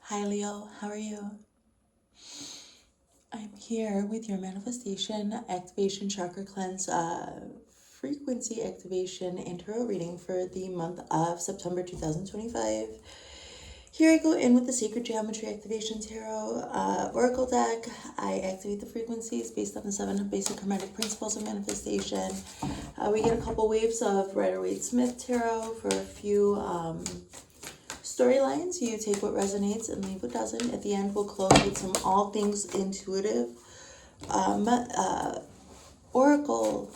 Hi Leo, how are you? I'm here with your manifestation activation chakra cleanse frequency activation and tarot reading for the month of September 2025. Here I go in with the Sacred Geometry Activation Tarot Oracle deck. I activate the frequencies based on the 7 basic hermetic principles of manifestation. We get a couple waves of Rider-Waite-Smith Tarot for a few storylines. You take what resonates and leave what doesn't. At the end, we'll close with some all things intuitive oracle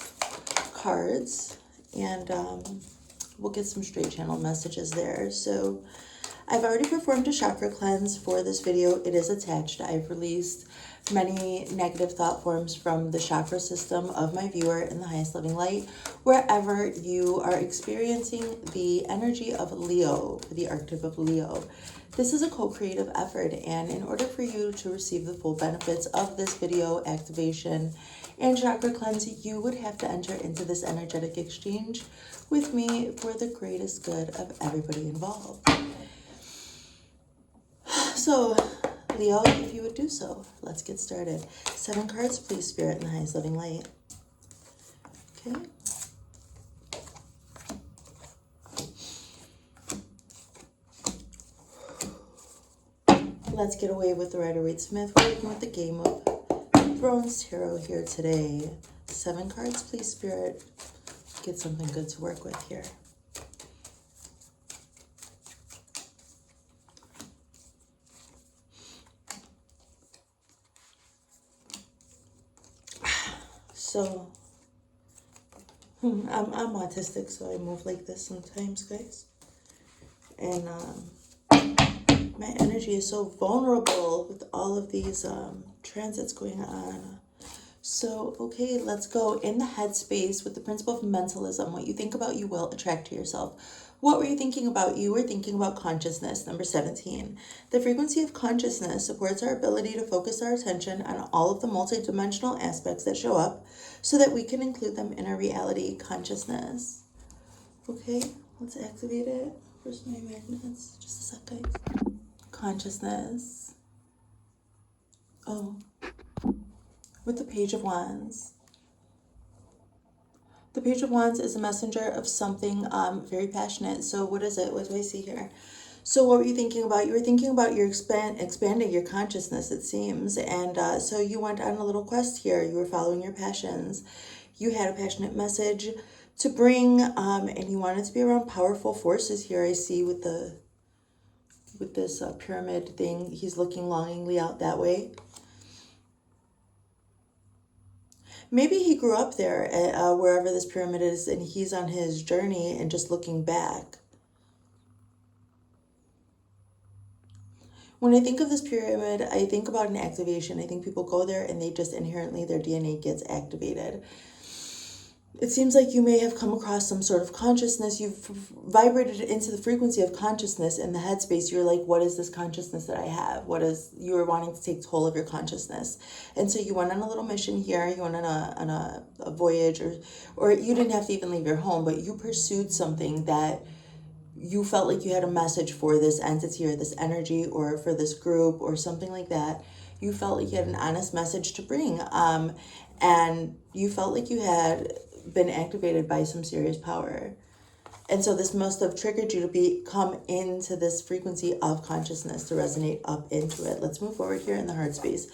cards, and we'll get some straight channel messages there. So I've already performed a chakra cleanse for this video. It is attached. I've released many negative thought forms from the chakra system of my viewer in the highest loving light, wherever you are experiencing the energy of Leo, the archetype of Leo. This is a co-creative effort, and in order for you to receive the full benefits of this video activation and chakra cleanse, you would have to enter into this energetic exchange with me for the greatest good of everybody involved. So, Leo, if you would do so, let's get started. 7 cards, please, Spirit, in the highest loving light. Okay. Let's get away with the Rider-Waite-Smith. We're working with the Game of Thrones Tarot here today. 7 cards, please, Spirit. Get something good to work with here. So, I'm autistic, so I move like this sometimes, guys. And my energy is so vulnerable with all of these transits going on. So, okay, let's go in the headspace with the principle of mentalism. What you think about, you will attract to yourself. What were you thinking about? You were thinking about consciousness, number 17. The frequency of consciousness supports our ability to focus our attention on all of the multidimensional aspects that show up so that we can include them in our reality consciousness. Okay, let's activate it. Where's my magnets? Just a sec, guys. Consciousness. Oh, with the Page of Wands. The Page of Wands is a messenger of something very passionate. So what is it? What do I see here? So what were you thinking about? You were thinking about your expanding your consciousness, it seems. And so you went on a little quest here. You were following your passions. You had a passionate message to bring, and you wanted to be around powerful forces here. I see with this pyramid thing. He's looking longingly out that way. Maybe he grew up there, wherever this pyramid is, and he's on his journey and just looking back. When I think of this pyramid, I think about an activation. I think people go there and they just inherently, their DNA gets activated. It seems like you may have come across some sort of consciousness. You've vibrated into the frequency of consciousness in the headspace. You're like, what is this consciousness that I have? You were wanting to take toll of your consciousness. And so you went on a little mission here. You went on a voyage, or you didn't have to even leave your home, but you pursued something that you felt like you had a message for this entity or this energy or for this group or something like that. You felt like you had an honest message to bring. And you felt like you had been activated by some serious power. And so this must have triggered you to come into this frequency of consciousness, to resonate up into it. Let's move forward here in the heart space.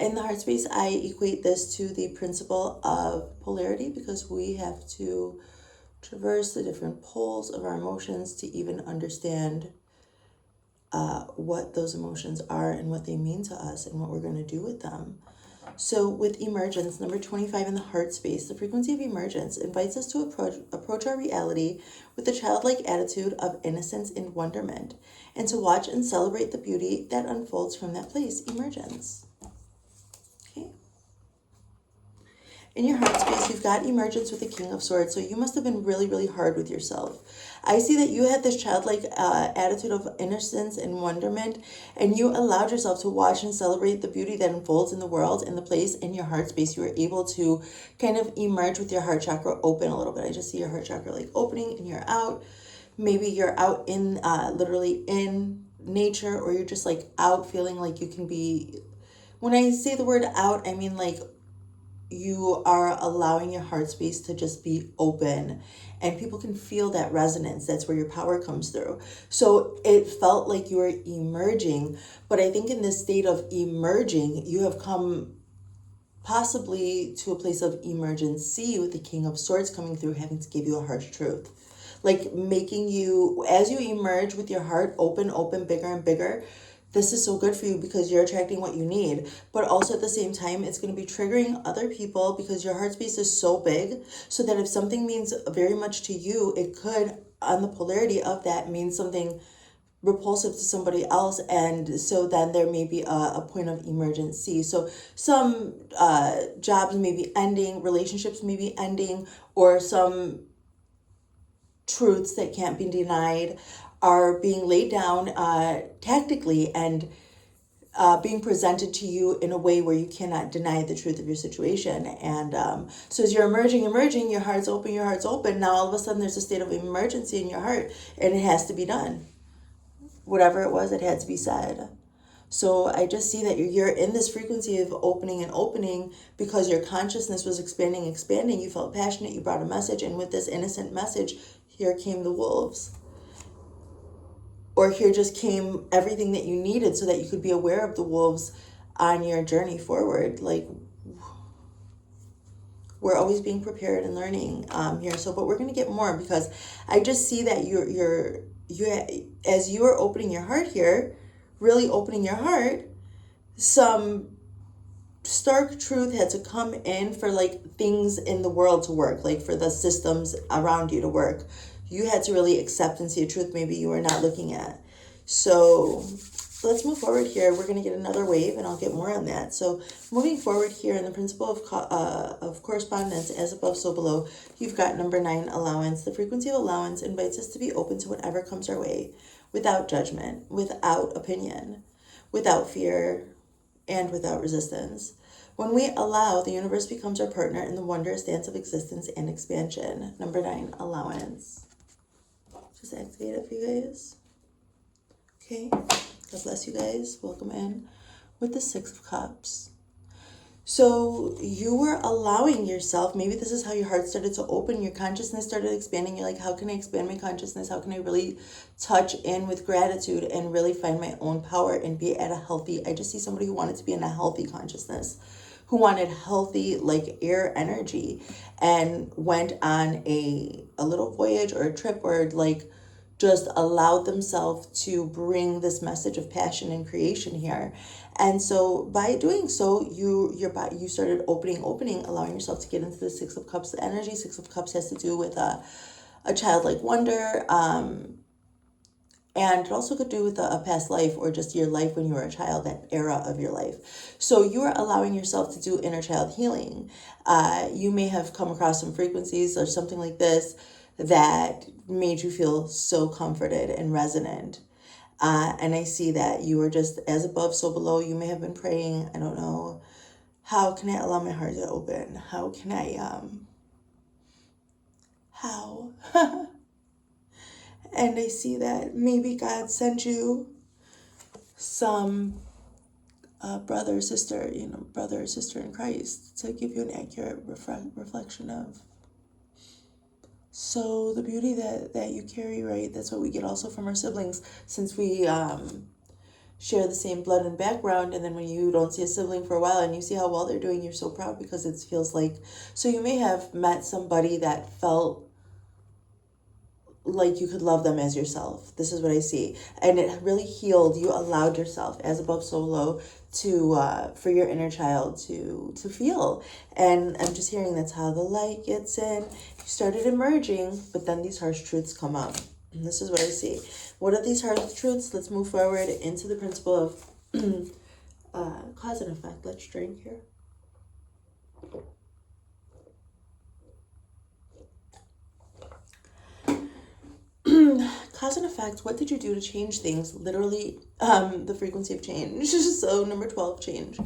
In the heart space, I equate this to the principle of polarity, because we have to traverse the different poles of our emotions to even understand what those emotions are and what they mean to us and what we're going to do with them. So with emergence, number 25 in the heart space, the frequency of emergence invites us to approach our reality with a childlike attitude of innocence and wonderment, and to watch and celebrate the beauty that unfolds from that place, emergence. Okay. In your heart space, you've got emergence with the King of Swords, so you must have been really, really hard with yourself. I see that you had this childlike attitude of innocence and wonderment, and you allowed yourself to watch and celebrate the beauty that unfolds in the world, in the place, in your heart space. You were able to kind of emerge with your heart chakra open a little bit. I just see your heart chakra like opening, and you're out. Maybe you're out in, literally in nature, or you're just like out feeling like you can be, when I say the word out, I mean like you are allowing your heart space to just be open, and people can feel that resonance. That's where your power comes through. So it felt like you were emerging, but I think in this state of emerging, you have come possibly to a place of emergency, with the King of Swords coming through, having to give you a harsh truth. Like making you, as you emerge with your heart open, bigger and bigger, this is so good for you because you're attracting what you need. But also at the same time, it's going to be triggering other people because your heart space is so big. So that if something means very much to you, it could, on the polarity of that, mean something repulsive to somebody else. And so then there may be a point of emergency. So some jobs may be ending, relationships may be ending, or some truths that can't be denied are being laid down tactically and being presented to you in a way where you cannot deny the truth of your situation. And so as you're emerging, your heart's open. Now all of a sudden there's a state of emergency in your heart, and it has to be done. Whatever it was, it had to be said. So I just see that you're in this frequency of opening and opening because your consciousness was expanding. You felt passionate, you brought a message, and with this innocent message, here came the wolves. Or here just came everything that you needed so that you could be aware of the wolves on your journey forward. Like, we're always being prepared and learning here. So, but we're going to get more, because I just see that you're as you are opening your heart here, really opening your heart, some stark truth had to come in for like things in the world to work, like for the systems around you to work. You had to really accept and see a truth maybe you were not looking at. So let's move forward here. We're going to get another wave, and I'll get more on that. So moving forward here in the principle of correspondence, as above, so below, you've got number 9, allowance. The frequency of allowance invites us to be open to whatever comes our way, without judgment, without opinion, without fear, and without resistance. When we allow, the universe becomes our partner in the wondrous dance of existence and expansion. Number 9, allowance. Just activate it for you guys. Okay. God bless you guys. Welcome in with the 6 of Cups. So you were allowing yourself, maybe this is how your heart started to open, your consciousness started expanding. You're like, how can I expand my consciousness? How can I really touch in with gratitude and really find my own power and be at a healthy, I just see somebody who wanted to be in a healthy consciousness, who wanted healthy, like air energy, and went on a little voyage or a trip, or like just allowed themselves to bring this message of passion and creation here. And so by doing so, you started opening, allowing yourself to get into the 6 of Cups. The energy 6 of Cups has to do with a childlike wonder, and it also could do with a past life, or just your life when you were a child, that era of your life. So you are allowing yourself to do inner child healing. You may have come across some frequencies or something like this that made you feel so comforted and resonant. And I see that you were just as above, so below. You may have been praying, I don't know, how can I allow my heart to open? How can I, how? And I see that maybe God sent you some brother or sister in Christ to give you an accurate reflection of. So the beauty that you carry, right? That's what we get also from our siblings, since we share the same blood and background. And then when you don't see a sibling for a while and you see how well they're doing, you're so proud, because it feels like, so you may have met somebody that felt like you could love them as yourself. This is what I see. And it really healed. You allowed yourself, as above, so below, to for your inner child to feel. And I'm just hearing that's how the light gets in. You started emerging, but then these harsh truths come up. And this is what I see. What are these harsh truths? Let's move forward into the principle of cause and effect. Let's drink here. Cause and effect. What did you do to change things? Literally, the frequency of change. So number 12, change.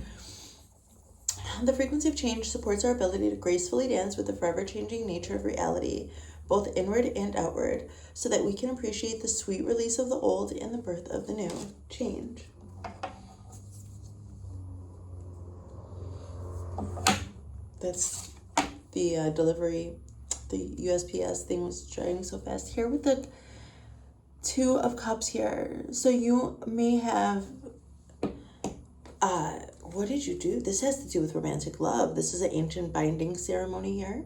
The frequency of change supports our ability to gracefully dance with the forever changing nature of reality, both inward and outward, so that we can appreciate the sweet release of the old and the birth of the new. Change. That's the delivery. The USPS thing was driving so fast. Here with the Two of Cups here. So you may have, what did you do? This has to do with romantic love. This is an ancient binding ceremony here.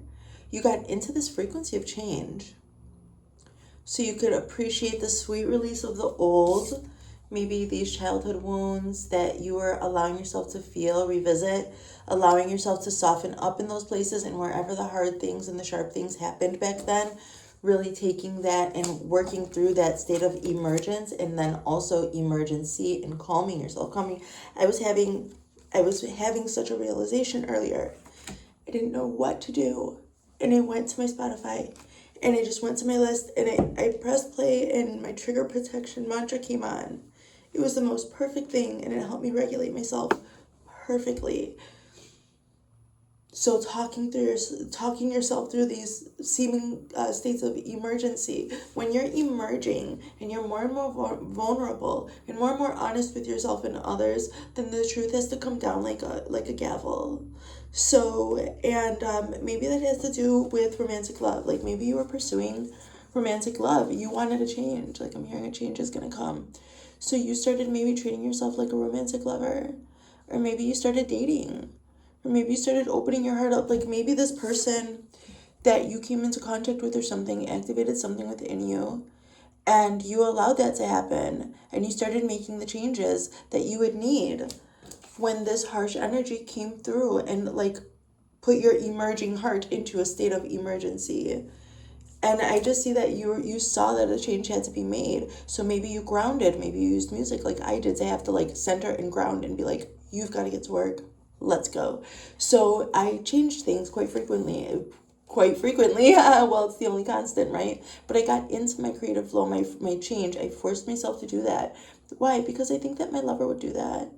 You got into this frequency of change. So you could appreciate the sweet release of the old, maybe these childhood wounds that you were allowing yourself to feel, revisit, allowing yourself to soften up in those places, and wherever the hard things and the sharp things happened back then, really taking that and working through that state of emergence, and then also emergency, and calming yourself. I was having such a realization earlier. I didn't know what to do, and I went to my Spotify, and I just went to my list, and I pressed play, and my trigger protection mantra came on. It was the most perfect thing, and it helped me regulate myself perfectly. So talking yourself through these seeming states of emergency, when you're emerging and you're more and more vulnerable and more honest with yourself and others, then the truth has to come down like a gavel. So, and maybe that has to do with romantic love. Like maybe you were pursuing romantic love. You wanted a change. Like I'm hearing a change is going to come. So you started maybe treating yourself like a romantic lover. Or maybe you started dating. Or maybe you started opening your heart up. Like maybe this person that you came into contact with or something activated something within you. And you allowed that to happen. And you started making the changes that you would need when this harsh energy came through and like put your emerging heart into a state of emergency. And I just see that you saw that a change had to be made. So maybe you grounded, maybe you used music like I did to have to like center and ground and be like, you've got to get to work. Let's go. So I changed things quite frequently. Well, it's the only constant, right? But I got into my creative flow, my change. I forced myself to do that. Why? Because I think that my lover would do that.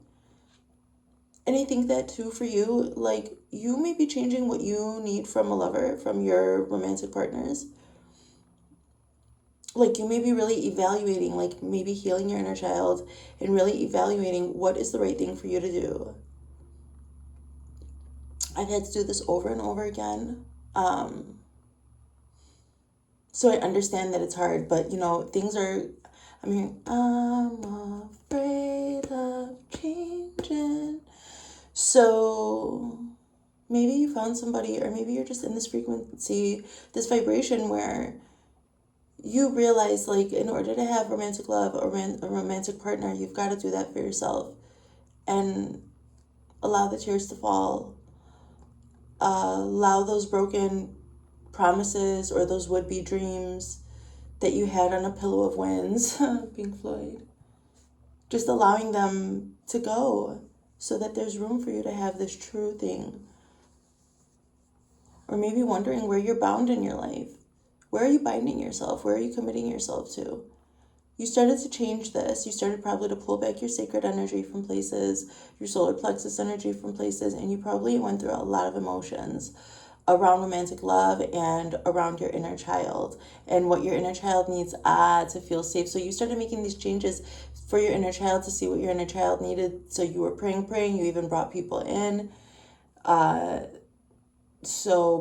And I think that too for you, like you may be changing what you need from a lover, from your romantic partners. Like you may be really evaluating, like maybe healing your inner child and really evaluating what is the right thing for you to do. I've had to do this over and over again. So I understand that it's hard, but I'm hearing, I'm afraid of changing. So maybe you found somebody, or maybe you're just in this frequency, this vibration where you realize like in order to have romantic love or a romantic partner, you've got to do that for yourself and allow the tears to fall. Allow those broken promises or those would-be dreams that you had on a pillow of winds, Pink Floyd, just allowing them to go so that there's room for you to have this true thing. Or maybe wondering where you're bound in your life. Where are you binding yourself? Where are you committing yourself to? You started to change this. You started probably to pull back your sacred energy from places, your solar plexus energy from places, and you probably went through a lot of emotions around romantic love and around your inner child and what your inner child needs to feel safe. So you started making these changes for your inner child to see what your inner child needed. So you were praying, you even brought people in.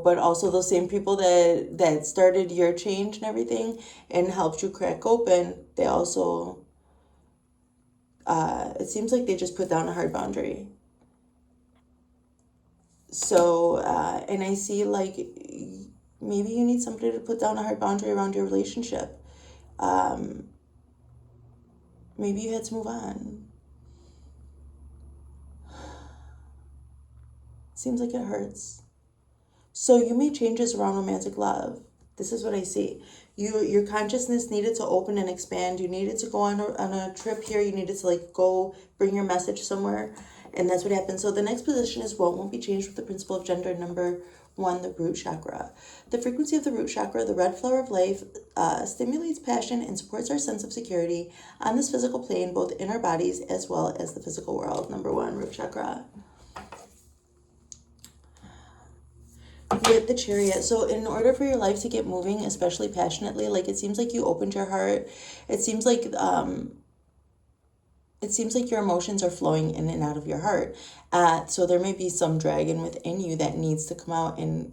But also those same people that started your change and everything and helped you crack open, they also, it seems like they just put down a hard boundary. So, and I see like maybe you need somebody to put down a hard boundary around your relationship. Maybe you had to move on. Seems like it hurts. So you made changes around romantic love. This is what I see. Your consciousness needed to open and expand. You needed to go on a trip here. You needed to like go bring your message somewhere. And that's what happened. So the next position is what won't be changed with the principle of gender. Number 1, the root chakra. The frequency of the root chakra, the red flower of life, stimulates passion and supports our sense of security on this physical plane, both in our bodies as well as the physical world. Number 1, root chakra. with the Chariot. So in order for your life to get moving, especially passionately, like it seems like you opened your heart. It seems like your emotions are flowing in and out of your heart. So there may be some dragon within you that needs to come out, and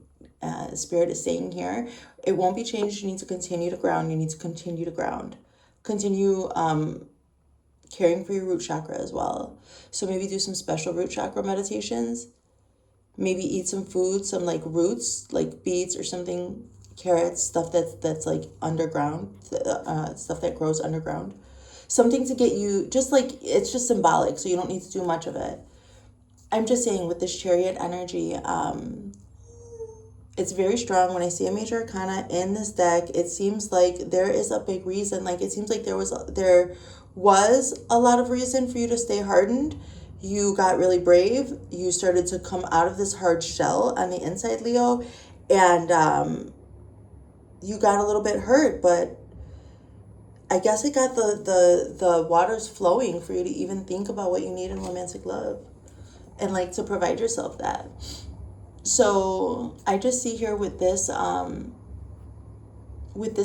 Spirit is saying here, it won't be changed. You need to continue to ground. You need to continue to ground. Continue caring for your root chakra as well. So maybe do some special root chakra meditations. Maybe eat some food, some like roots, like beets or something, carrots, stuff that's like underground, stuff that grows underground. Something to get you, just like, it's just symbolic, so you don't need to do much of it. I'm just saying with this Chariot energy, it's very strong. When I see a major arcana in this deck, it seems like there is a big reason. Like it seems like there was a lot of reason for you to stay hardened. You got really brave. You started to come out of this hard shell on the inside, Leo, and you got a little bit hurt, but I guess it got the waters flowing for you to even think about what you need in romantic love and like to provide yourself that. So I just see here with this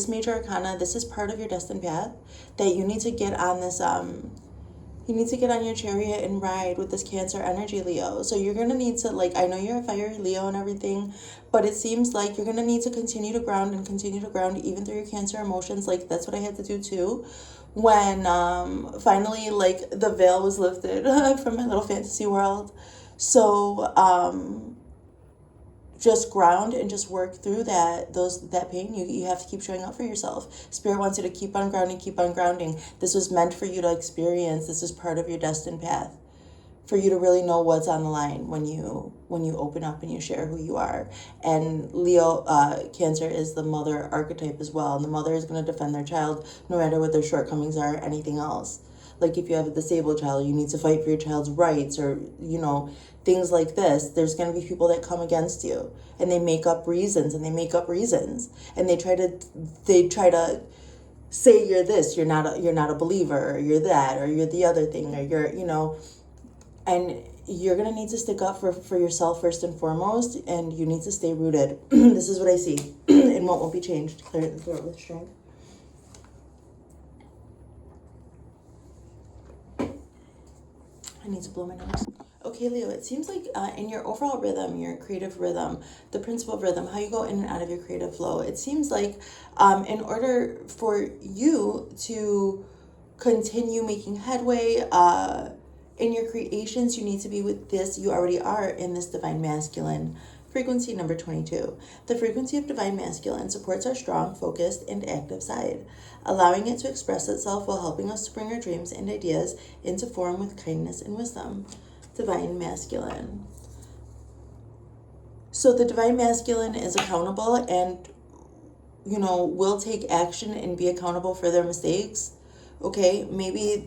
major arcana, this is part of your destined path that you need to get on this you need to get on your Chariot and ride with this Cancer energy, Leo. So you're going to need to, like, I know you're a fiery Leo and everything, but it seems like you're going to need to continue to ground and continue to ground even through your Cancer emotions. Like, that's what I had to do too. When finally, like, the veil was lifted from my little fantasy world. So, just ground and just work through that pain. You have to keep showing up for yourself. Spirit wants you to keep on grounding, keep on grounding. This was meant for you to experience. This is part of your destined path, for you to really know what's on the line when you open up and you share who you are. And Leo, Cancer is the mother archetype as well, and the mother is going to defend their child no matter what their shortcomings are or anything else. Like if you have a disabled child, you need to fight for your child's rights, or things like this. There's going to be people that come against you, and they make up reasons, and they try to say you're this, you're not a believer, or you're that, or you're the other thing, or you're and you're going to need to stick up for yourself first and foremost, and you need to stay rooted. This is what I see, and what won't be changed. Clear it and throw it with strength. I need to blow my nose. Okay, Leo, it seems like in your overall rhythm, your creative rhythm, the principal rhythm, how you go in and out of your creative flow, it seems like in order for you to continue making headway in your creations, you need to be with this. You already are in this divine masculine frequency, number 22. The frequency of divine masculine supports our strong, focused, and active side, allowing it to express itself while helping us to bring our dreams and ideas into form with kindness and wisdom. Divine masculine. So the divine masculine is accountable and, will take action and be accountable for their mistakes. Okay, maybe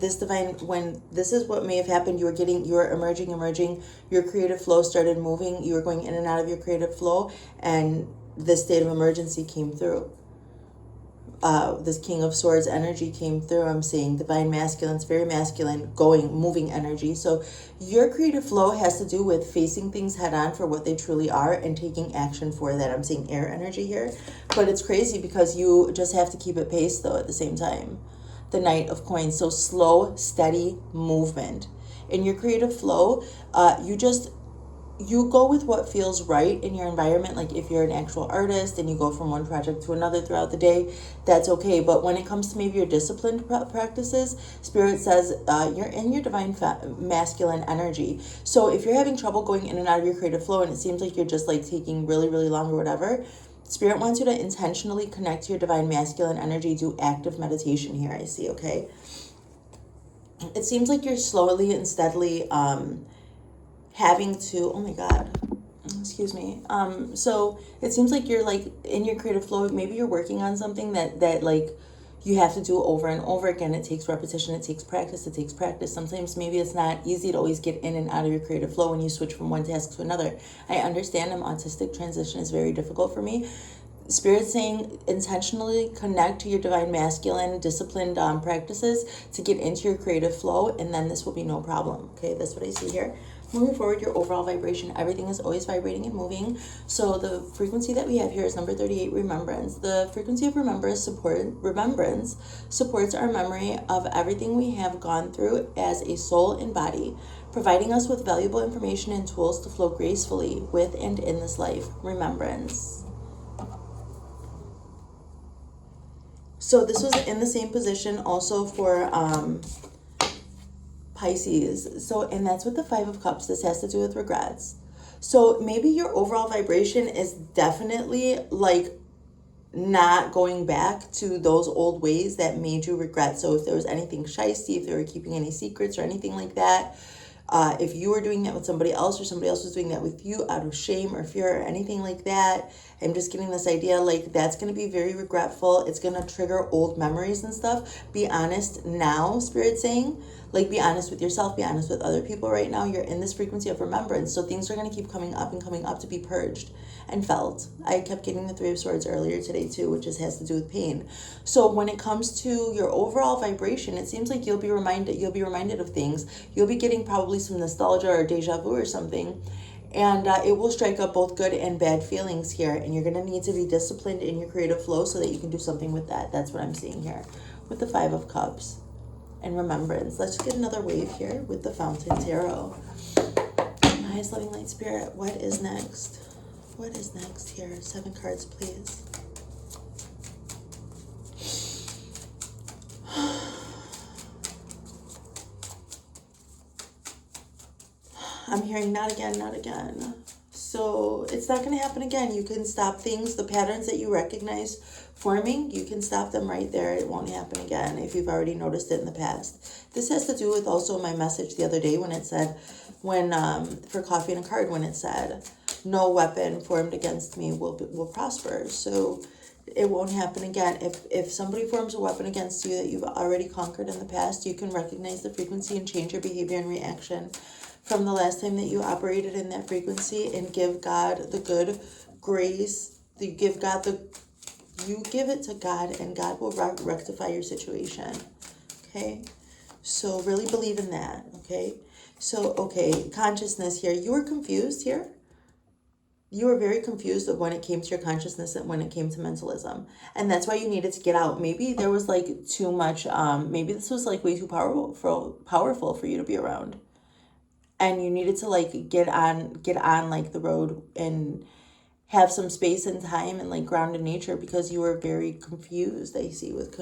when this is what may have happened, you were emerging, your creative flow started moving, you were going in and out of your creative flow, and this state of emergency came through. This King of Swords energy came through. I'm seeing divine masculine. It's very masculine, moving energy. So your creative flow has to do with facing things head on for what they truly are and taking action for that. I'm seeing air energy here, but it's crazy because you just have to keep it paced though at the same time. The Knight of Coins. So slow, steady movement. In your creative flow, you go with what feels right in your environment. Like if you're an actual artist and you go from one project to another throughout the day, that's okay. But when it comes to maybe your disciplined practices, Spirit says you're in your divine masculine energy. So if you're having trouble going in and out of your creative flow and it seems like you're just like taking really, really long or whatever, Spirit wants you to intentionally connect to your divine masculine energy. Do active meditation here, I see, okay? It seems like you're slowly and steadily having to, oh my God, excuse me. So it seems like you're like in your creative flow, maybe you're working on something that like you have to do over and over again. It takes repetition, it takes practice. Sometimes maybe it's not easy to always get in and out of your creative flow when you switch from one task to another. I understand I'm autistic. Transition is very difficult for me. Spirit saying intentionally connect to your divine masculine disciplined practices to get into your creative flow, and then this will be no problem. Okay, that's what I see here. Moving forward, your overall vibration, everything is always vibrating and moving. So the frequency that we have here is number 38, remembrance. The frequency of remembrance supports our memory of everything we have gone through as a soul and body, providing us with valuable information and tools to flow gracefully with and in this life. Remembrance. So this was in the same position also for Pisces. So, and that's with the Five of Cups. This has to do with regrets. So maybe your overall vibration is definitely like not going back to those old ways that made you regret. So if there was anything shysty, if they were keeping any secrets or anything like that, if you were doing that with somebody else or somebody else was doing that with you out of shame or fear or anything like that, I'm just getting this idea like that's going to be very regretful. It's going to trigger old memories and stuff. Be honest now, Spirit saying. Like, be honest with yourself, be honest with other people right now. You're in this frequency of remembrance. So things are going to keep coming up and coming up to be purged and felt. I kept getting the Three of Swords earlier today too, which has to do with pain. So when it comes to your overall vibration, it seems like you'll be reminded of things. You'll be getting probably some nostalgia or deja vu or something. And it will strike up both good and bad feelings here. And you're going to need to be disciplined in your creative flow so that you can do something with that. That's what I'm seeing here with the Five of Cups. And remembrance. Let's get another wave here with the Fountain Tarot. Highest loving light spirit, what is next? What is next here? 7 cards, please. I'm hearing not again, not again. So it's not going to happen again. You can stop things, the patterns that you recognize forming, you can stop them right there. It won't happen again if you've already noticed it in the past. This has to do with also my message the other day when it said, for Coffee and a Card, when it said, no weapon formed against me will prosper. So it won't happen again. If somebody forms a weapon against you that you've already conquered in the past, you can recognize the frequency and change your behavior and reaction from the last time that you operated in that frequency, and give God the good grace. You give it to God, and God will rectify your situation. Okay, so really believe in that. Okay, so consciousness here. You were confused here. You were very confused of when it came to your consciousness and when it came to mentalism, and that's why you needed to get out. Maybe there was like too much. Maybe this was like way too powerful for you to be around. And you needed to like get on like the road and have some space and time and like ground in nature, because you were very confused. I see with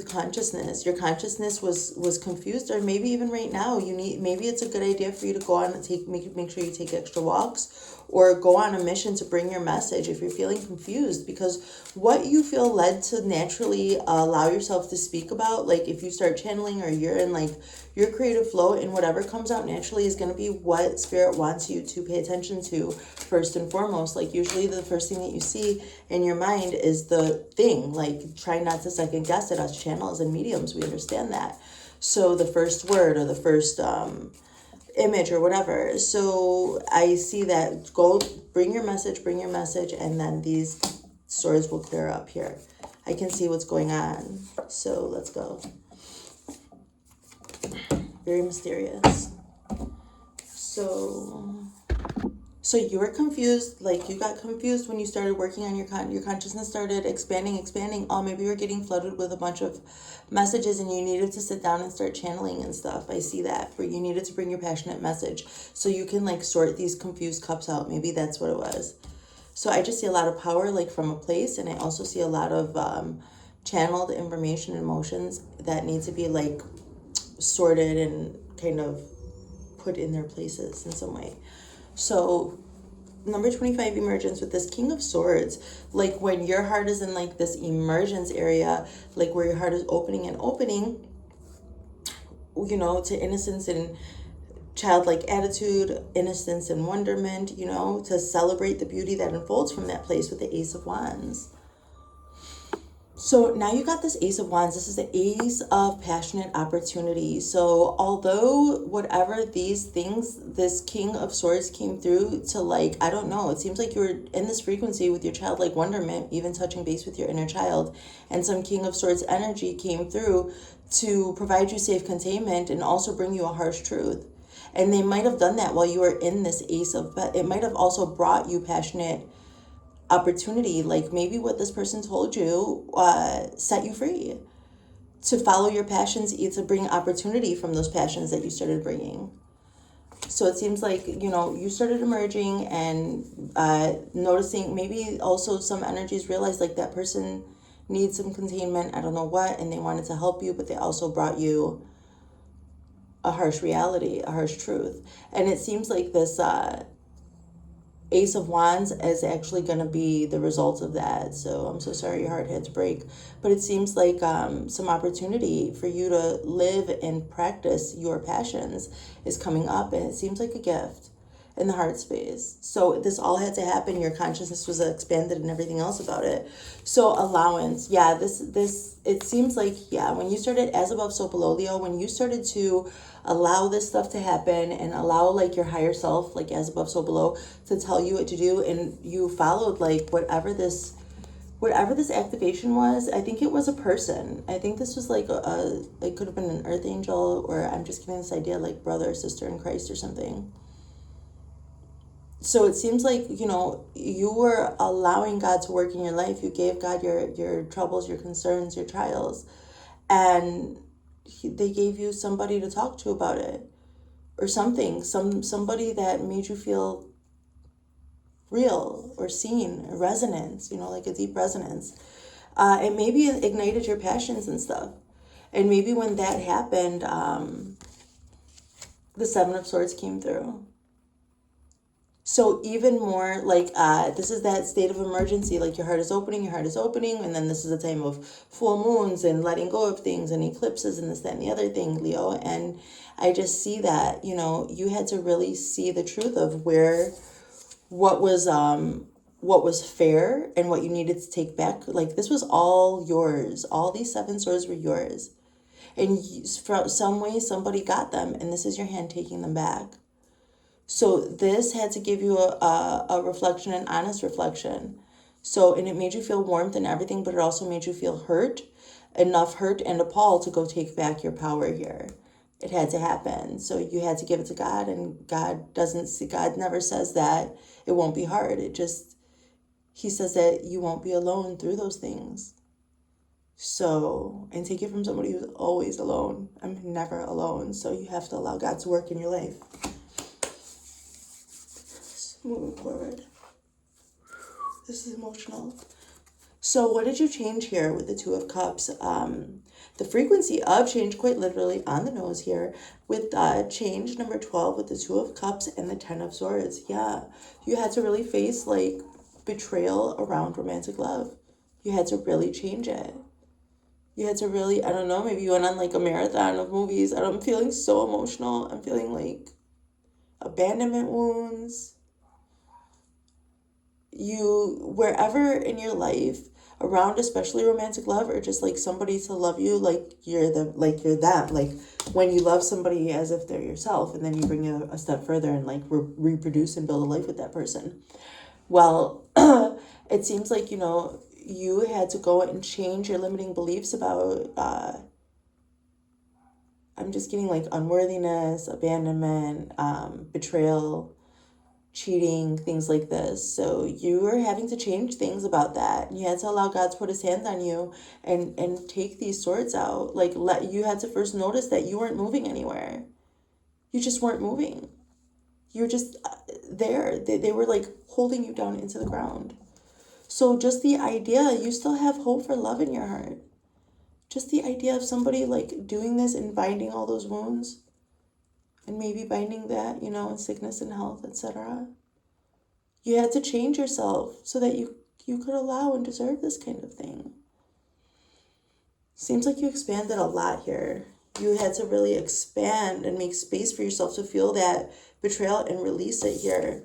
consciousness. Your consciousness was confused, or maybe even right now maybe it's a good idea for you to go on and make sure you take extra walks, or go on a mission to bring your message if you're feeling confused, because what you feel led to naturally allow yourself to speak about, like if you start channeling or you're in like your creative flow, and whatever comes out naturally is going to be what Spirit wants you to pay attention to first and foremost. Like usually the first thing that you see in your mind is the thing. Like try not to second guess it. Us channels and mediums, we understand that. So the first word or the first image or whatever. So I see that. Go bring your message, and then these swords will clear up here. I can see what's going on. So let's go. Very mysterious. So you were confused, like you got confused when you started working on your consciousness started expanding. Oh, maybe you were getting flooded with a bunch of messages and you needed to sit down and start channeling and stuff. I see that. You needed to bring your passionate message so you can like sort these confused cups out. Maybe that's what it was. So I just see a lot of power like from a place, and I also see a lot of channeled information and emotions that need to be like sorted and kind of put in their places in some way. So number 25, emergence with this King of Swords, like when your heart is in like this emergence area, like where your heart is opening, you know, to innocence and childlike attitude, innocence and wonderment, you know, to celebrate the beauty that unfolds from that place with the Ace of Wands. So now you got this Ace of Wands. This is the Ace of passionate opportunity. So although whatever these things, this King of Swords came through to, like, I don't know, it seems like you were in this frequency with your childlike wonderment, even touching base with your inner child. And some King of Swords energy came through to provide you safe containment and also bring you a harsh truth. And they might have done that while you were in this Ace of, but it might have also brought you passionate opportunity. Like maybe what this person told you set you free to follow your passions, to bring opportunity from those passions that you started bringing. So it seems like, you know, you started emerging and noticing, maybe also some energies realized like that person needs some containment, I don't know what, and they wanted to help you, but they also brought you a harsh reality, a harsh truth. And it seems like this Ace of Wands is actually going to be the result of that. So I'm so sorry your heart had to break. But it seems like some opportunity for you to live and practice your passions is coming up. And it seems like a gift in the heart space. So this all had to happen. Your consciousness was expanded and everything else about it. So allowance. Yeah, this it seems like, yeah, when you started as above, so below, Leo, when you started to allow this stuff to happen and allow like your higher self, like as above, so below, to tell you what to do, and you followed like whatever this activation was. I think it was a person. I think this was like it could have been an earth angel, or I'm just getting this idea like brother or sister in Christ or something. So it seems like, you know, you were allowing God to work in your life. You gave God your troubles, your concerns, your trials, and they gave you somebody to talk to about it, or something, somebody that made you feel real or seen, a resonance, you know, like a deep resonance. And maybe it ignited your passions and stuff. And maybe when that happened, the Seven of Swords came through. So even more like this is that state of emergency, like your heart is opening, and then this is a time of full moons and letting go of things and eclipses and this, that, and the other thing, Leo. And I just see that, you know, you had to really see the truth of what was fair and what you needed to take back. Like this was all yours. All these seven swords were yours. And for some way, somebody got them, and this is your hand taking them back. So this had to give you a reflection, an honest reflection. So, and it made you feel warmth and everything, but it also made you feel hurt, enough hurt and appalled to go take back your power here. It had to happen. So you had to give it to God, and God never says that it won't be hard. He says that you won't be alone through those things. So, and take it from somebody who's always alone. I'm never alone. So you have to allow God to work in your life. Moving forward. This is emotional. So what did you change here with the Two of Cups? The frequency of change, quite literally on the nose here, with change number 12 with the Two of Cups and the Ten of Swords. Yeah, you had to really face like betrayal around romantic love. You had to really change it. You had to really, I don't know, maybe you went on like a marathon of movies. I'm feeling so emotional. I'm feeling like abandonment wounds. You, wherever in your life around, especially romantic love, or just like somebody to love you like you're them, like when you love somebody as if they're yourself, and then you bring it a step further and like reproduce and build a life with that person. Well, it seems like, you know, you had to go and change your limiting beliefs about I'm just getting like unworthiness, abandonment, betrayal, cheating, things like this. So you were having to change things about that. You had to allow God to put his hands on you and take these swords out. Like you had to first notice that you weren't moving anywhere. You just weren't moving. You were just there. They were like holding you down into the ground. So just the idea, you still have hope for love in your heart. Just the idea of somebody like doing this and binding all those wounds, and maybe binding that, you know, in sickness and health, etc. You had to change yourself so that you could allow and deserve this kind of thing. Seems like you expanded a lot here. You had to really expand and make space for yourself to feel that betrayal and release it here.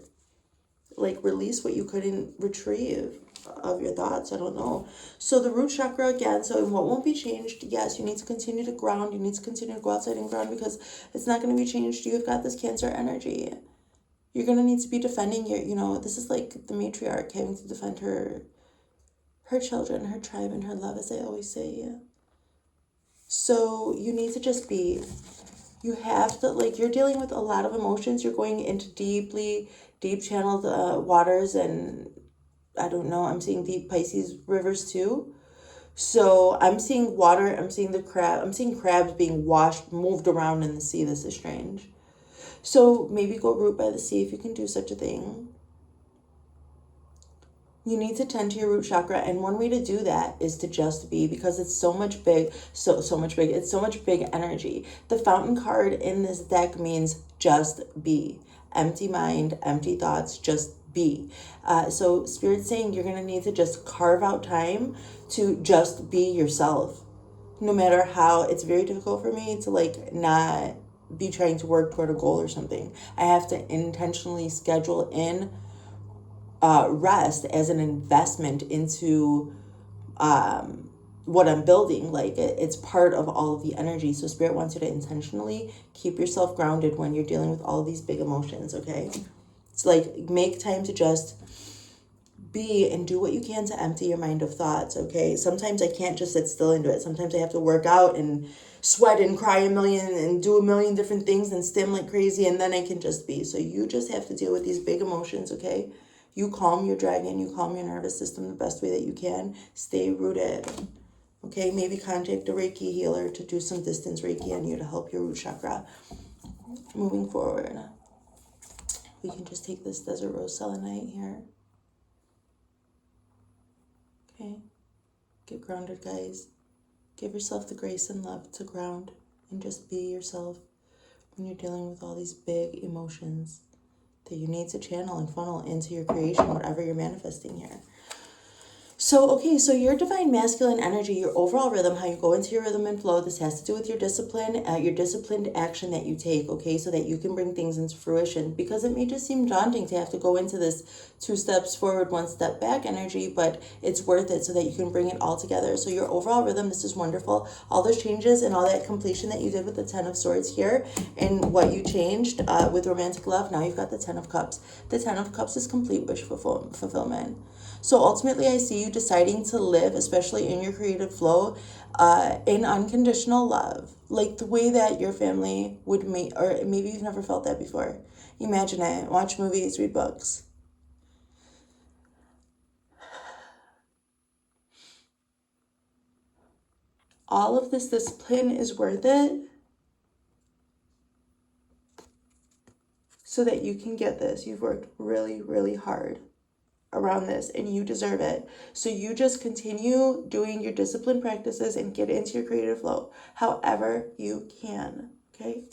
like release what you couldn't retrieve of your thoughts. I don't know. So the root chakra again, so what won't be changed? Yes, you need to continue to ground. You need to continue to go outside and ground because it's not going to be changed. You've got this Cancer energy. You're going to need to be defending your, this is like the matriarch having to defend her children, her tribe, and her love, as I always say. So you need to just be. You have to, like, you're dealing with a lot of emotions. You're going into deep channeled waters, and I don't know, I'm seeing deep Pisces rivers too. So I'm seeing water, I'm seeing I'm seeing crabs being moved around in the sea. This is strange. So maybe go root by the sea if you can do such a thing. You need to tend to your root chakra, and one way to do that is to just be, because it's so much big, it's so much big energy. The fountain card in this deck means just be. Empty mind, empty thoughts, just be. So Spirit's saying you're going to need to just carve out time to just be yourself. No matter how, it's very difficult for me to like not be trying to work toward a goal or something. I have to intentionally schedule in rest as an investment into what I'm building. Like it's part of all of the energy. So Spirit wants you to intentionally keep yourself grounded when you're dealing with all of these big emotions, okay? It's like make time to just be and do what you can to empty your mind of thoughts, okay? Sometimes I can't just sit still and do it. Sometimes I have to work out and sweat and cry a million and do a million different things and stim like crazy, and then I can just be. So you just have to deal with these big emotions, okay? You calm your dragon, you calm your nervous system the best way that you can. Stay rooted, okay? Maybe contact a Reiki healer to do some distance Reiki on you to help your root chakra. Moving forward, we can just take this desert rose selenite here. Okay, get grounded, guys. Give yourself the grace and love to ground and just be yourself when you're dealing with all these big emotions that you need to channel and funnel into your creation, whatever you're manifesting here. So, okay, so your divine masculine energy, your overall rhythm, how you go into your rhythm and flow, this has to do with your discipline, your disciplined action that you take, okay, so that you can bring things into fruition, because it may just seem daunting to have to go into this 2 steps forward, 1 step back energy, but it's worth it so that you can bring it all together. So your overall rhythm, this is wonderful. All those changes and all that completion that you did with the 10 of Swords here and what you changed with romantic love, now you've got the 10 of Cups. The 10 of Cups is complete wish fulfillment. So ultimately, I see you deciding to live, especially in your creative flow, in unconditional love, like the way that your family would make, or maybe you've never felt that before. Imagine it. Watch movies, read books. All of this discipline is worth it so that you can get this. You've worked really, really hard around this and you deserve it. So you just continue doing your discipline practices and get into your creative flow however you can, okay?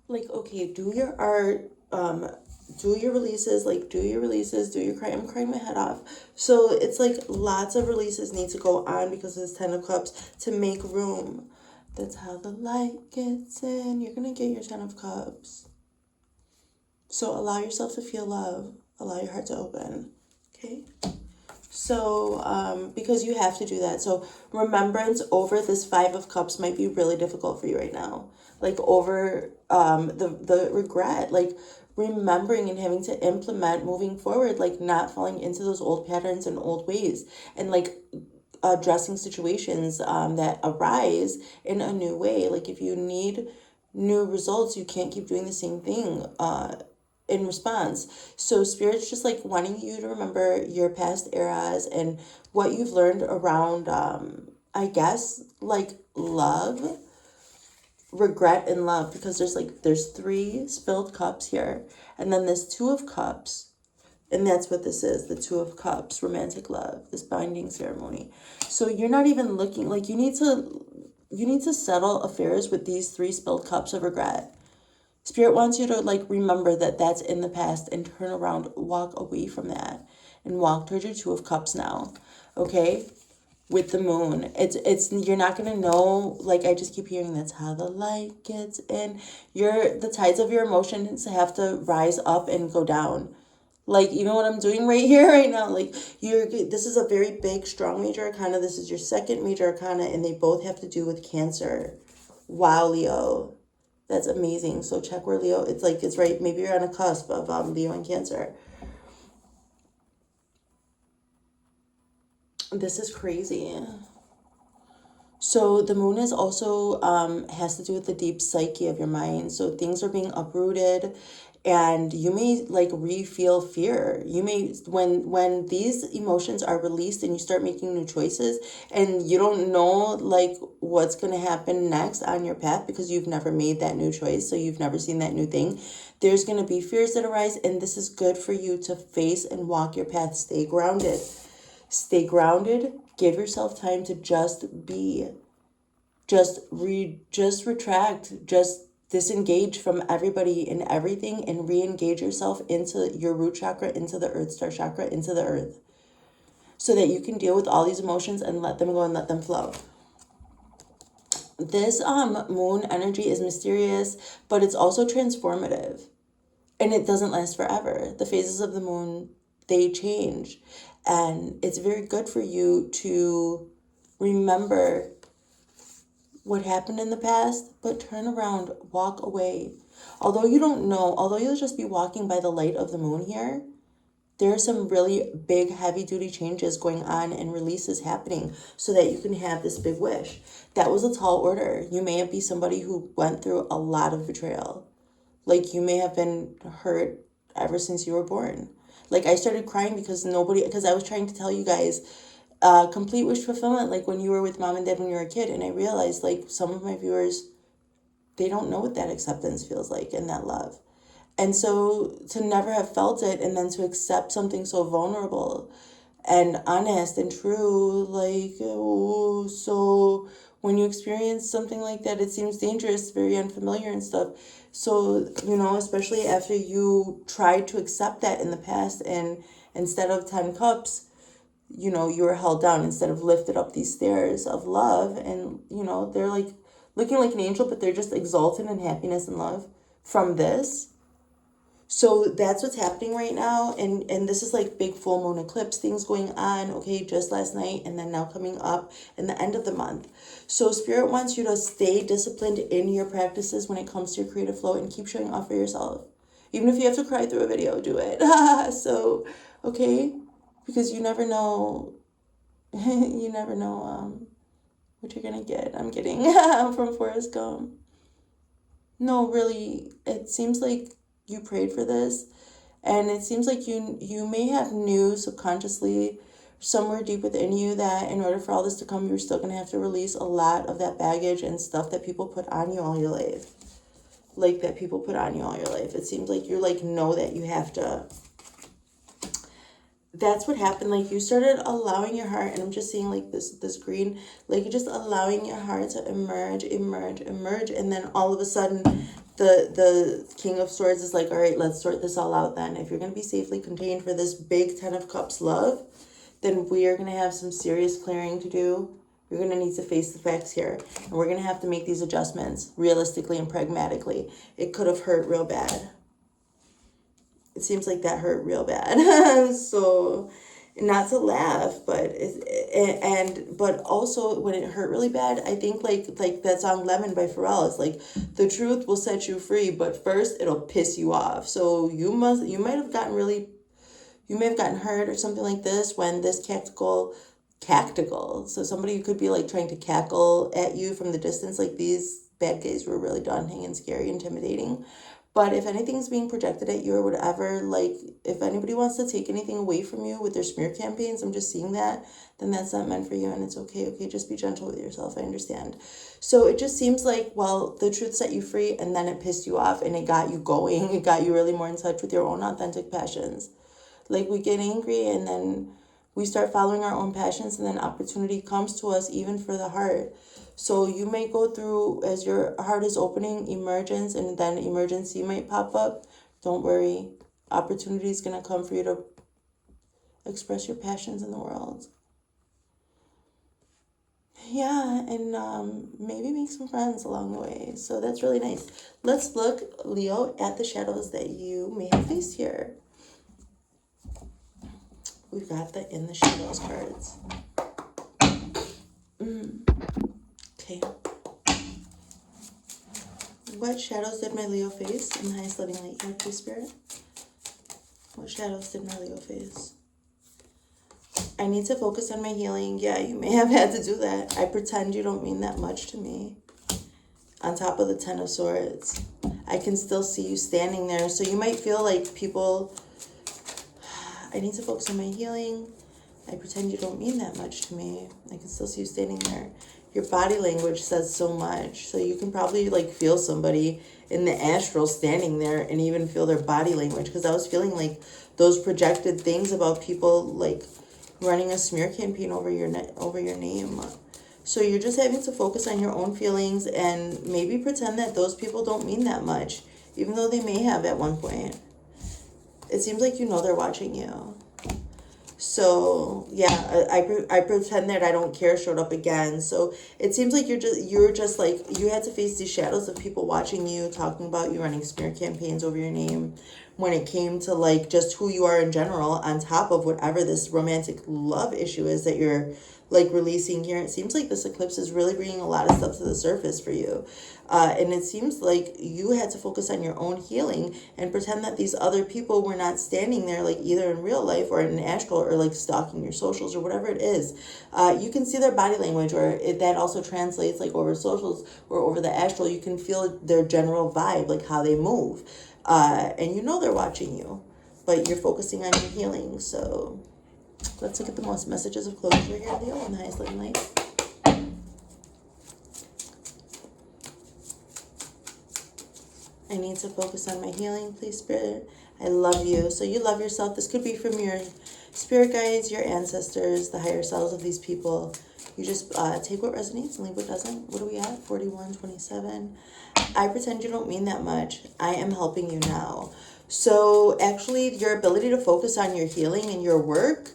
Like, okay, do your art, do your releases, I'm crying my head off. So it's like lots of releases need to go on because of this 10 of Cups to make room. That's how the light gets in. You're gonna get your 10 of Cups. So allow yourself to feel love. Allow your heart to open, okay? So, because you have to do that. So remembrance over this 5 of Cups might be really difficult for you right now. Like over the regret, like remembering and having to implement moving forward, like not falling into those old patterns and old ways, and like addressing situations that arise in a new way. Like if you need new results, you can't keep doing the same thing in response. So Spirit's just like wanting you to remember your past eras and what you've learned around I guess like love, regret, and love, because there's 3 spilled cups here and then this 2 of Cups, and that's what this is, the 2 of Cups, romantic love, this binding ceremony. So you're not even looking, like you need to settle affairs with these 3 spilled cups of regret. Spirit wants you to like remember that that's in the past and turn around, walk away from that and walk towards your 2 of Cups now, okay? With the moon, it's you're not gonna know, like I just keep hearing that's how the light gets in. The tides of your emotions have to rise up and go down. Like, even what I'm doing right here, right now, like, this is a very big, strong major arcana. This is your second major arcana, and they both have to do with Cancer. Wow, Leo. That's amazing. So check where Leo, it's like, it's right, maybe you're on a cusp of Leo and Cancer. This is crazy. So the moon is also has to do with the deep psyche of your mind. So things are being uprooted, and you may like re-feel fear. You may, when these emotions are released and you start making new choices, and you don't know like what's gonna happen next on your path because you've never made that new choice, so you've never seen that new thing. There's gonna be fears that arise, and this is good for you to face and walk your path. Stay grounded. Stay grounded. Give yourself time to just be. Just retract. Just disengage from everybody and everything and re-engage yourself into your root chakra, into the earth star chakra, into the earth. So that you can deal with all these emotions and let them go and let them flow. This moon energy is mysterious, but it's also transformative. And it doesn't last forever. The phases of the moon, they change. And it's very good for you to remember what happened in the past, but turn around, walk away. Although you don't know, although you'll just be walking by the light of the moon here, there are some really big, heavy duty changes going on and releases happening so that you can have this big wish. That was a tall order. You may be somebody who went through a lot of betrayal. Like, you may have been hurt ever since you were born. Like, I started crying because I was trying to tell you guys complete wish fulfillment, like when you were with mom and dad when you were a kid. And I realized, like, some of my viewers, they don't know what that acceptance feels like and that love. And so to never have felt it and then to accept something so vulnerable and honest and true, like, oh, so when you experience something like that, it seems dangerous, very unfamiliar and stuff. So, especially after you tried to accept that in the past, and instead of 10 cups, you were held down instead of lifted up these stairs of love. And, they're like looking like an angel, but they're just exalted in happiness and love from this. So that's what's happening right now. And this is like big full moon eclipse things going on, okay, just last night and then now coming up in the end of the month. So Spirit wants you to stay disciplined in your practices when it comes to your creative flow and keep showing off for yourself. Even if you have to cry through a video, do it. So, okay, because you never know, you never know what you're gonna get. I'm kidding. From Forrest Gump. No, really, it seems like you prayed for this, and it seems like you may have knew subconsciously somewhere deep within you that in order for all this to come, you're still going to have to release a lot of that baggage and stuff that people put on you all your life. Like, that people put on you all your life. It seems like you're like, know that you have to. That's what happened. Like, you started allowing your heart, and I'm just seeing like this green, like you're just allowing your heart to emerge, and then all of a sudden the King of Swords is like, all right, let's sort this all out then. If you're going to be safely contained for this big 10 of Cups love, then we are going to have some serious clearing to do. You're going to need to face the facts here, and we're going to have to make these adjustments realistically and pragmatically. It could have hurt real bad. It seems like that hurt real bad. So, not to laugh, but but also when it hurt really bad, I think like that song Lemon by Pharrell is like, the truth will set you free, but first it'll piss you off. So you may have gotten hurt or something like this when this cactical. So somebody could be like trying to cackle at you from the distance. Like, these bad guys were really daunting and scary, intimidating. But if anything's being projected at you or whatever, like, if anybody wants to take anything away from you with their smear campaigns, I'm just seeing that, then that's not meant for you, and it's okay. Okay, just be gentle with yourself. I understand. So it just seems like, well, the truth set you free, and then it pissed you off, and it got you going. It got you really more in touch with your own authentic passions. Like, we get angry, and then we start following our own passions, and then opportunity comes to us, even for the heart. So you may go through, as your heart is opening, emergence, and then emergency might pop up. Don't worry. Opportunity is going to come for you to express your passions in the world. Yeah, and maybe make some friends along the way. So that's really nice. Let's look, Leo, at the shadows that you may have faced here. We've got the In the Shadows cards. Okay. What shadows did my Leo face in the highest loving light here, please, Spirit? What shadows did my Leo face? I need to focus on my healing. Yeah, you may have had to do that. I pretend you don't mean that much to me. On top of the Ten of Swords. I can still see you standing there. So you might feel like people... I need to focus on my healing. I pretend you don't mean that much to me. I can still see you standing there. Your body language says so much. So you can probably like feel somebody in the astral standing there and even feel their body language. Because I was feeling like those projected things about people like running a smear campaign over your name. So you're just having to focus on your own feelings and maybe pretend that those people don't mean that much, even though they may have at one point. It seems like you know they're watching you. So yeah, I pretend that I don't care showed up again. So it seems like you're just like, you had to face these shadows of people watching you, talking about you, running smear campaigns over your name when it came to like just who you are in general, on top of whatever this romantic love issue is that you're like releasing here. It seems like this eclipse is really bringing a lot of stuff to the surface for you. And it seems like you had to focus on your own healing and pretend that these other people were not standing there, like either in real life or in astral, or like stalking your socials or whatever it is. You can see their body language, or that also translates like over socials or over the astral. You can feel their general vibe, like how they move. And you know they're watching you, but you're focusing on your healing. So let's look at the most messages of closure here, Leo, in the highest living light. I need to focus on my healing, please, Spirit. I love you. So you love yourself. This could be from your spirit guides, your ancestors, the higher selves of these people. You just take what resonates and leave what doesn't. What are we at? 41:27. I pretend you don't mean that much. I am helping you now. So actually, your ability to focus on your healing and your work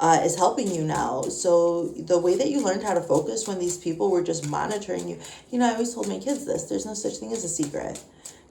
is helping you now. So the way that you learned how to focus when these people were just monitoring you, you know, I always told my kids this, there's no such thing as a secret.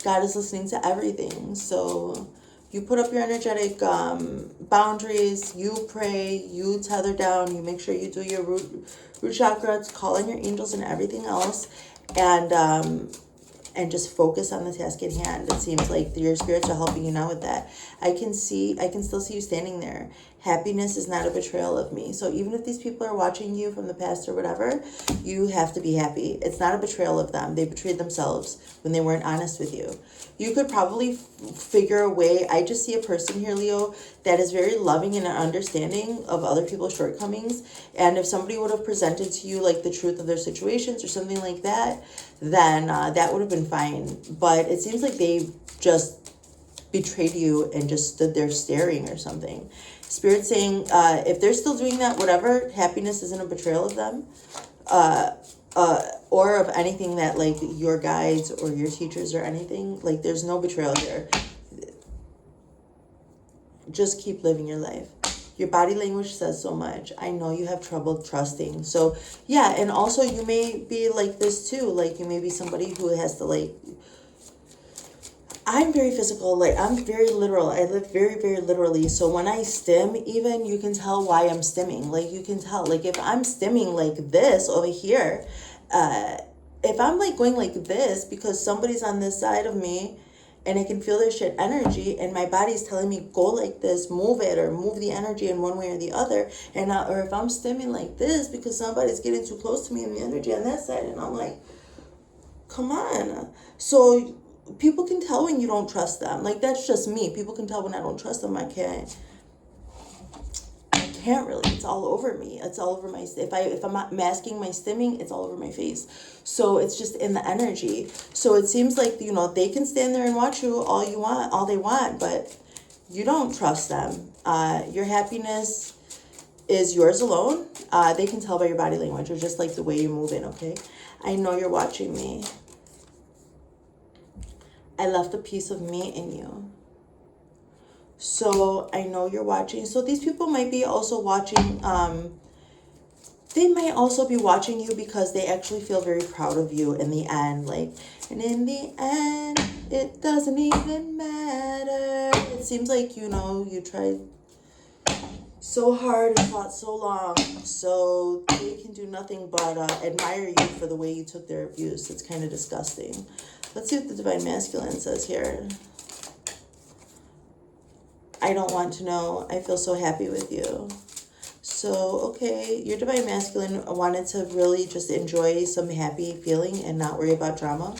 God is listening to everything. So you put up your energetic boundaries, you pray, you tether down, you make sure you do your root chakra, call on your angels and everything else, and just focus on the task at hand. It seems like your spirits are helping you now with that. I can still see you standing there. Happiness is not a betrayal of me. So even if these people are watching you from the past or whatever, you have to be happy. It's not a betrayal of them. They betrayed themselves when they weren't honest with you. You could probably figure a way. I just see a person here, Leo, that is very loving and understanding of other people's shortcomings. And if somebody would have presented to you like the truth of their situations or something like that, then that would have been fine. But it seems like they just betrayed you and just stood there staring or something. Spirit saying, if they're still doing that, whatever, happiness isn't a betrayal of them, or of anything that like your guides or your teachers or anything. Like there's no betrayal here. Just keep living your life. Your body language says so much. I know you have trouble trusting. So yeah, and also you may be like this too. Like you may be somebody who has to like, I'm very physical, like I'm very literal. I live very, very literally. So when I stim, even you can tell why I'm stimming. Like you can tell, like if I'm stimming like this over here, if I'm like going like this because somebody's on this side of me and I can feel their shit energy and my body's telling me go like this, move it, or move the energy in one way or the other. And or if I'm stimming like this because somebody's getting too close to me and the energy on that side, and I'm like, come on. So people can tell when you don't trust them. Like that's just me. People can tell when I don't trust them. I can't really. It's all over me. It's all over my, if I'm not masking my stimming, it's all over my face. So it's just in the energy. So it seems like, you know, they can stand there and watch you all they want, but you don't trust them. Your happiness is yours alone. They can tell by your body language or just like the way you're moving, okay? I know you're watching me. I left a piece of me in you. So I know you're watching. So these people might be also watching. They might also be watching you because they actually feel very proud of you in the end. Like, and in the end, it doesn't even matter. It seems like, you know, you tried so hard and fought so long, so they can do nothing but admire you for the way you took their abuse. It's kind of disgusting. Let's see what the Divine Masculine says here. I don't want to know. I feel so happy with you. So, okay, your Divine Masculine wanted to really just enjoy some happy feeling and not worry about drama.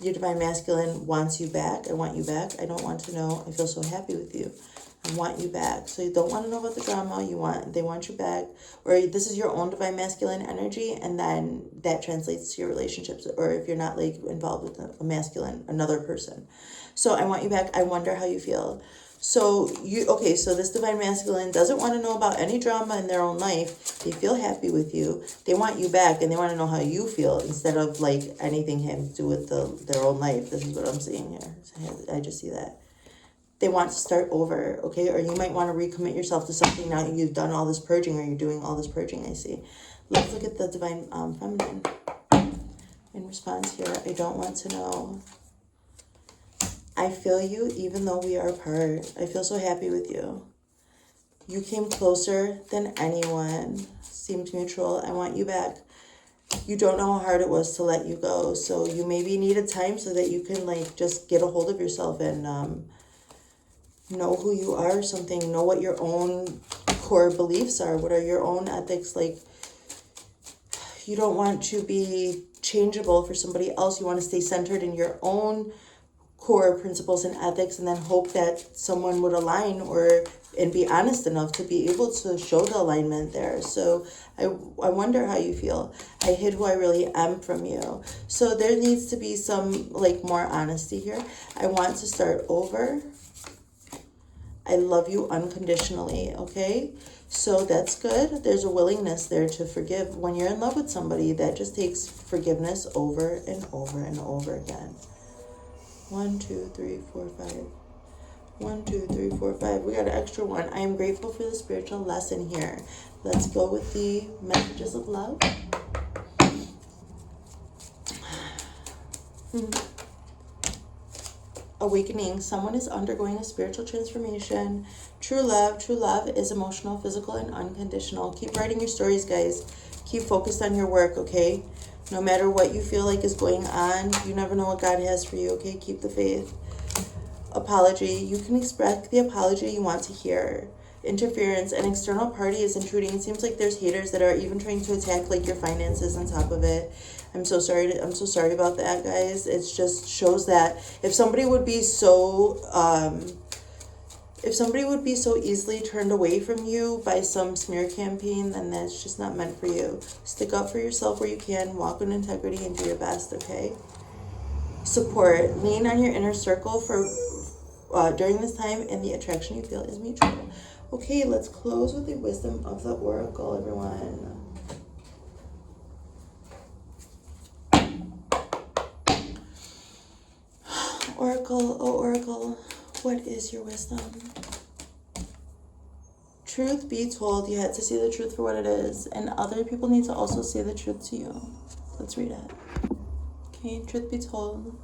Your Divine Masculine wants you back. I want you back. I don't want to know. I feel so happy with you. I want you back. So you don't want to know about the drama. They want you back. Or this is your own Divine Masculine energy, and then that translates to your relationships, or if you're not like involved with a masculine, another person. So I want you back. I wonder how you feel. So so this Divine Masculine doesn't want to know about any drama in their own life. They feel happy with you. They want you back, and they want to know how you feel instead of like anything having to do with their own life. This is what I'm seeing here. I just see that. They want to start over, okay? Or you might want to recommit yourself to something now that you've done all this purging, or you're doing all this purging, I see. Let's look at the Divine Feminine in response here. I don't want to know. I feel you even though we are apart. I feel so happy with you. You came closer than anyone. Seemed mutual. I want you back. You don't know how hard it was to let you go. So you maybe needed time so that you can like just get a hold of yourself and know who you are or something. Know what your own core beliefs are. What are your own ethics? Like, you don't want to be changeable for somebody else. You want to stay centered in your own core principles and ethics, and then hope that someone would align and be honest enough to be able to show the alignment there. So I wonder how you feel. I hid who I really am from you. So there needs to be some like more honesty here. I want to start over. I love you unconditionally, okay? So that's good. There's a willingness there to forgive. When you're in love with somebody, that just takes forgiveness over and over and over again. 1, 2, 3, 4, 5. 1, 2, 3, 4, 5. We got an extra one. I am grateful for the spiritual lesson here. Let's go with the messages of love. Awakening. Someone is undergoing a spiritual transformation. True love is emotional, physical, and unconditional. Keep writing your stories, guys. Keep focused on your work, okay? No matter what you feel like is going on, you never know what God has for you, okay? Keep the faith. Apology. You can expect the apology you want to hear. Interference. An external party is intruding. It seems like there's haters that are even trying to attack like your finances on top of it. I'm so sorry about that, guys. It just shows that if somebody would be so easily turned away from you by some smear campaign, then that's just not meant for you. Stick up for yourself where you can, walk with integrity, and do your best, okay? Support. Lean on your inner circle for during this time, and the attraction you feel is mutual. Okay, let's close with the wisdom of the oracle, everyone. Oracle, oh Oracle, what is your wisdom? Truth be told, you had to see the truth for what it is, and other people need to also say the truth to you. Let's read it. Okay, truth be told.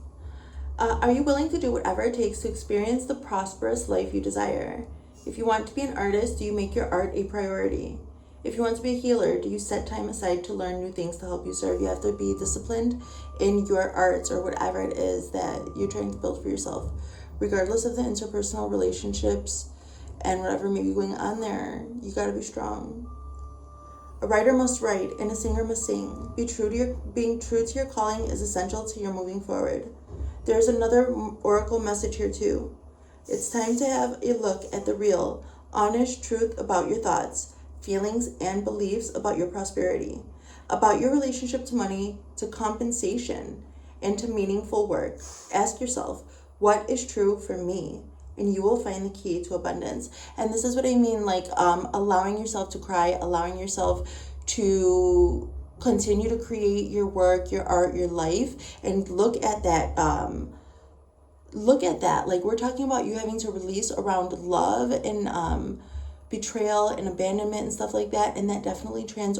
Are you willing to do whatever it takes to experience the prosperous life you desire? If you want to be an artist, do you make your art a priority? If you want to be a healer, do you set time aside to learn new things to help you serve? You have to be disciplined in your arts or whatever it is that you're trying to build for yourself. Regardless of the interpersonal relationships and whatever may be going on there, you got to be strong. A writer must write and a singer must sing. Being true to your calling is essential to your moving forward. There's another oracle message here too. It's time to have a look at the real, honest truth about your thoughts, feelings, and beliefs about your prosperity, about your relationship to money, to compensation, and to meaningful work. Ask yourself, what is true for me? And you will find the key to abundance. And this is what I mean, like allowing yourself to cry, allowing yourself to continue to create your work, your art, your life, and look at that. Like we're talking about you having to release around love and betrayal and abandonment and stuff like that, and that definitely translates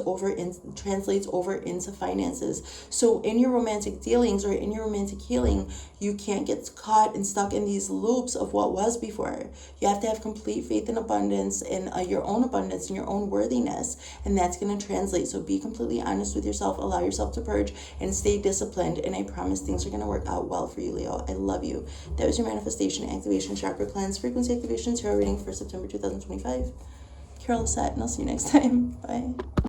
over into finances. So in your romantic dealings or in your romantic healing, you can't get caught and stuck in these loops of what was before. You have to have complete faith and abundance in your own abundance and your own worthiness, and that's going to translate. So be completely honest with yourself, allow yourself to purge, and stay disciplined, and I promise things are going to work out well for you, Leo. I love you. That was your manifestation activation chakra cleanse frequency activation tarot reading for September 2025. Carol Set, and I'll see you next time. Bye.